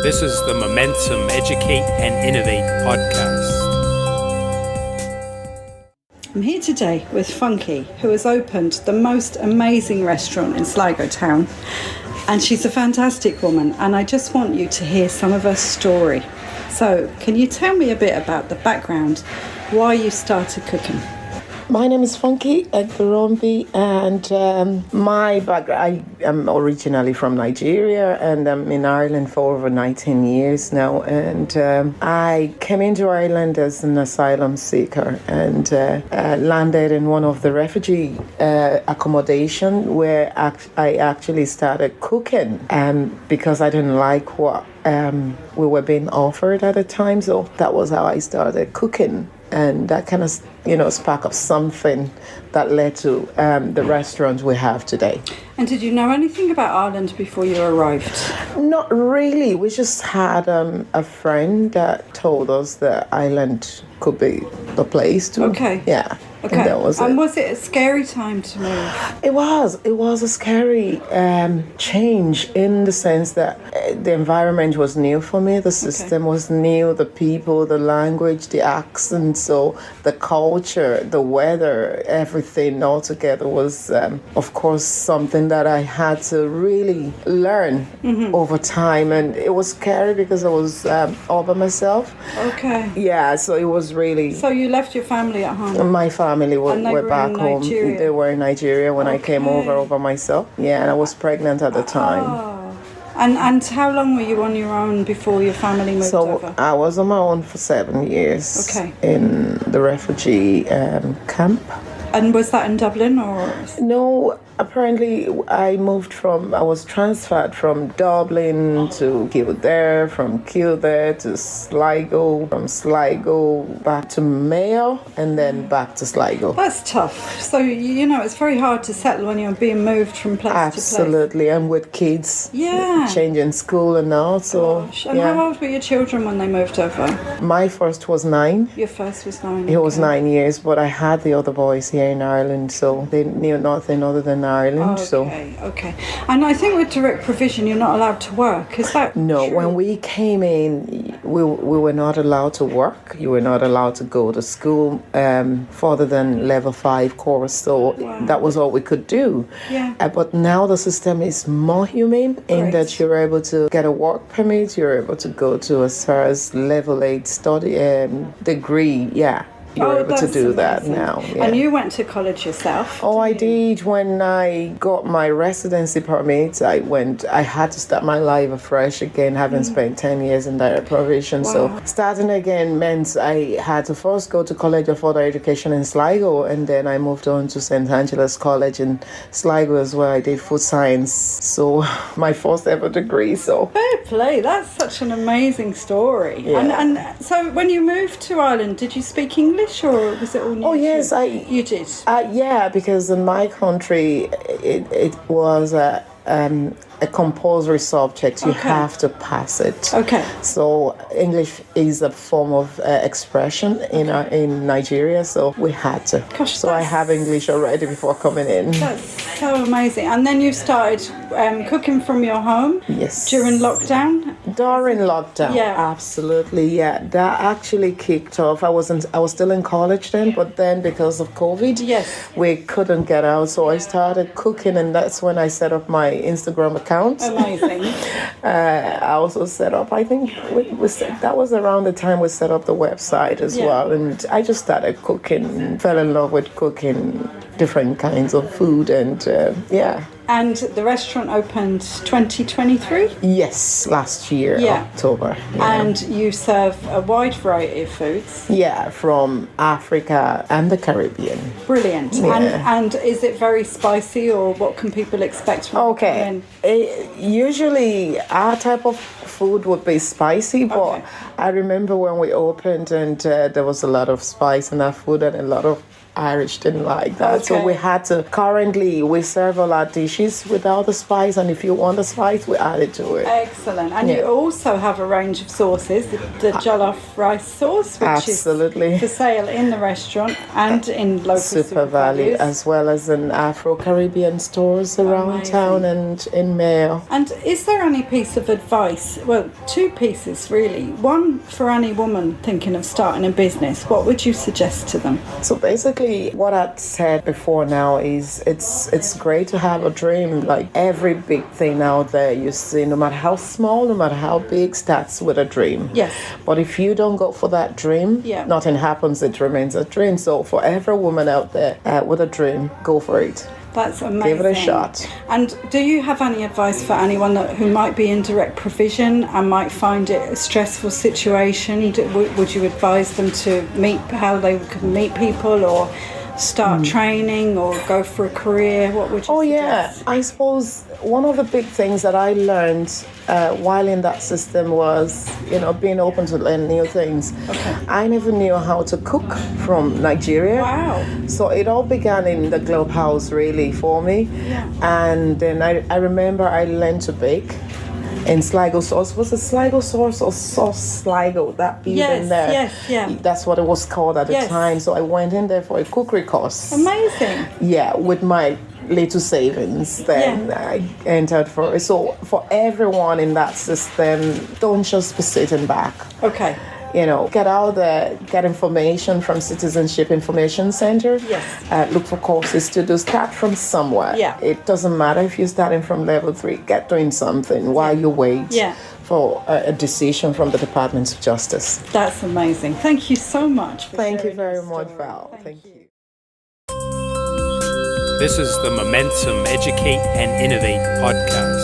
This is the Momentum Educate and Innovate podcast. I'm here today with Funké, who has opened the most amazing restaurant in Sligo town. And she's a fantastic woman, and I just want you to hear some of her story. So, can you tell me a bit about the background, why you started cooking? My name is Funké Egberongbe, and my background, I am originally from Nigeria, and I'm in Ireland for over 19 years now. And I came into Ireland as an asylum seeker and landed in one of the refugee accommodation where I actually started cooking because I didn't like what we were being offered at the time. So that was how I started cooking. And that kind of, spark of something that led to the restaurant we have today. And did you know anything about Ireland before you arrived? Not really. We just had a friend that told us that Ireland could be the place to. Okay. Yeah. Okay. And that was it. Was it a scary time to move? It was. It was a scary change in the sense that the environment was new for me. The system was new. The people, the language, the accent, so the culture, the weather, everything altogether was, of course, something that I had to really learn over time. And it was scary because I was all by myself. Okay. Yeah, so it was really... So you left your family at home? My family were back home. They were in Nigeria when I came over by myself. Yeah, and I was pregnant at the time. Oh. And how long were you on your own before your family moved over? I was on my own for 7 years. Okay. In the refugee camp. And was that in Dublin or? No, apparently I was transferred from Dublin to Kildare, from Kildare to Sligo, from Sligo back to Mayo, and then back to Sligo. That's tough. So, it's very hard to settle when you're being moved from place to place. Absolutely, and with kids. Yeah. Changing school and all, so. Gosh. And how old were your children when they moved over? My first was 9. Your first was 9? He was 9 years, but I had the other boys here in Ireland, so they knew nothing other than Ireland. Okay. And I think with direct provision, you're not allowed to work. Is that No, true? when we came in, we were not allowed to work. You were not allowed to go to school further than level 5 course. So that was all we could do. Yeah. But now the system is more humane in that you're able to get a work permit. You're able to go to as far as level 8 study degree. Yeah. You're able to do that now. Yeah. And you went to college yourself? Oh, I did. When I got my residency permit, I had to start my life afresh again, having spent 10 years in direct provision. Wow. So starting again meant I had to first go to College of Further Education in Sligo, and then I moved on to St. Angela's College in Sligo as well. I did food science, so my first ever degree. So fair play. That's such an amazing story. Yeah. And so when you moved to Ireland, did you speak English? Or was it all new? Oh yes, you did. Yeah, because in my country it was a compulsory subject. You have to pass it. Okay. So English is a form of expression in Nigeria, so we had to. Gosh, so I have English already before coming in. That's so amazing. And then you started cooking from your home? Yes. During lockdown? During lockdown, yeah, absolutely, yeah. That actually kicked off. I was still in college then, but then because of COVID, we couldn't get out. So I started cooking, and that's when I set up my Instagram account. Amazing. I also set up. I think that was around the time we set up the website as well, and I just started cooking. Fell in love with cooking different kinds of food, and And the restaurant opened 2023? Yes, last year, October. Yeah. And you serve a wide variety of foods? Yeah, from Africa and the Caribbean. Brilliant. Yeah. And is it very spicy, or what can people expect when they come in? Usually our type of food would be spicy, but I remember when we opened and there was a lot of spice in our food and a lot of Irish didn't like that. So we had to, currently we serve all our dishes without the spice, and if you want the spice, we add it to it. Excellent. And you also have a range of sauces, the jollof rice sauce, which is for sale in the restaurant and in local super values, as well as in Afro Carribean stores around town and in Mayo. And is there any piece of advice, well, two pieces really, one for any woman thinking of starting a business, what would you suggest to them? So basically what I'd said before now is it's great to have a dream. Like every big thing out there you see, no matter how small, no matter how big, starts with a dream. Yes. But if you don't go for that dream, nothing happens. It remains a dream. So for every woman out there with a dream, go for it. That's amazing. Give it a shot. And do you have any advice for anyone who might be in direct provision and might find it a stressful situation? Would you advise them to meet how they could meet people, or start training, or go for a career? What would you suggest? I suppose one of the big things that I learned while in that system was, being open to learn new things. Okay. I never knew how to cook from Nigeria. Wow. So it all began in the Globe House really for me. Yeah. And then I remember I learned to bake in Sligo sauce. Was it Sligo sauce or sauce Sligo? That building there. Yes. That's what it was called at the time. So I went in there for a cookery course. Amazing. Yeah, with my little savings. Then I entered for it. So for everyone in that system, don't just be sitting back. Okay. Get out there, get information from Citizenship Information Center. Yes. Look for courses to do. Start from somewhere. Yeah. It doesn't matter if you're starting from level 3. Get doing something while you wait for a decision from the Department of Justice. That's amazing. Thank you so much. Thank you very much, Val. Thank you. This is the Momentum Educate and Innovate podcast.